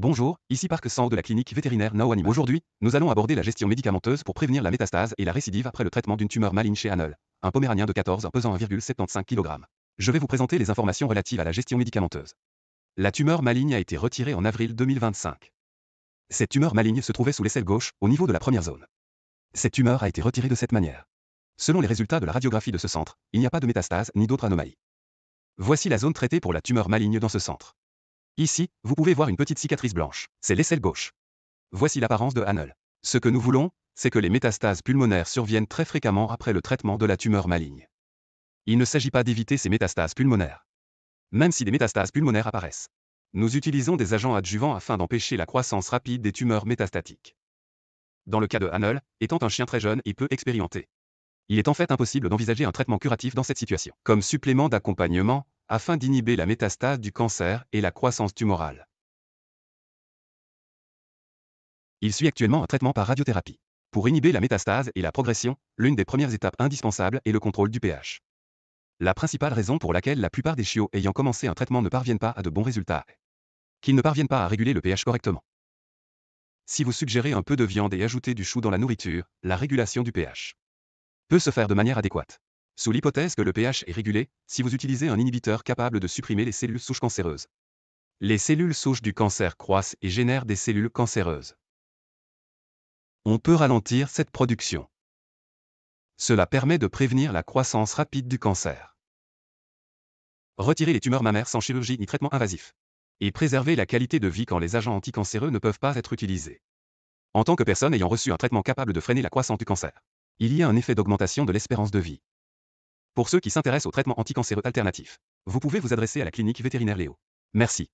Bonjour, ici Parc Sang de la clinique vétérinaire Nao Animal. Aujourd'hui, nous allons aborder la gestion médicamenteuse pour prévenir la métastase et la récidive après le traitement d'une tumeur maligne chez Hanel, un poméranien de 14 ans pesant 1,75 kg. Je vais vous présenter les informations relatives à la gestion médicamenteuse. La tumeur maligne a été retirée en avril 2025. Cette tumeur maligne se trouvait sous l'aisselle gauche, au niveau de la première zone. Cette tumeur a été retirée de cette manière. Selon les résultats de la radiographie de ce centre, il n'y a pas de métastase ni d'autres anomalies. Voici la zone traitée pour la tumeur maligne dans ce centre. Ici, vous pouvez voir une petite cicatrice blanche, c'est l'aisselle gauche. Voici l'apparence de Hanel. Ce que nous voulons, c'est que les métastases pulmonaires surviennent très fréquemment après le traitement de la tumeur maligne. Il ne s'agit pas d'éviter ces métastases pulmonaires. Même si des métastases pulmonaires apparaissent, nous utilisons des agents adjuvants afin d'empêcher la croissance rapide des tumeurs métastatiques. Dans le cas de Hanel, étant un chien très jeune et peu expérimenté, il est en fait impossible d'envisager un traitement curatif dans cette situation, comme supplément d'accompagnement, afin d'inhiber la métastase du cancer et la croissance tumorale. Il suit actuellement un traitement par radiothérapie. Pour inhiber la métastase et la progression, l'une des premières étapes indispensables est le contrôle du pH. La principale raison pour laquelle la plupart des chiots ayant commencé un traitement ne parviennent pas à de bons résultats est qu'ils ne parviennent pas à réguler le pH correctement. Si vous suggérez un peu de viande et ajoutez du chou dans la nourriture, la régulation du pH peut se faire de manière adéquate. Sous l'hypothèse que le pH est régulé, si vous utilisez un inhibiteur capable de supprimer les cellules souches cancéreuses. Les cellules souches du cancer croissent et génèrent des cellules cancéreuses. On peut ralentir cette production. Cela permet de prévenir la croissance rapide du cancer. Retirer les tumeurs mammaires sans chirurgie ni traitement invasif. Et préserver la qualité de vie quand les agents anticancéreux ne peuvent pas être utilisés. En tant que personne ayant reçu un traitement capable de freiner la croissance du cancer, il y a un effet d'augmentation de l'espérance de vie. Pour ceux qui s'intéressent au traitement anticancéreux alternatif, vous pouvez vous adresser à la clinique vétérinaire Léo. Merci.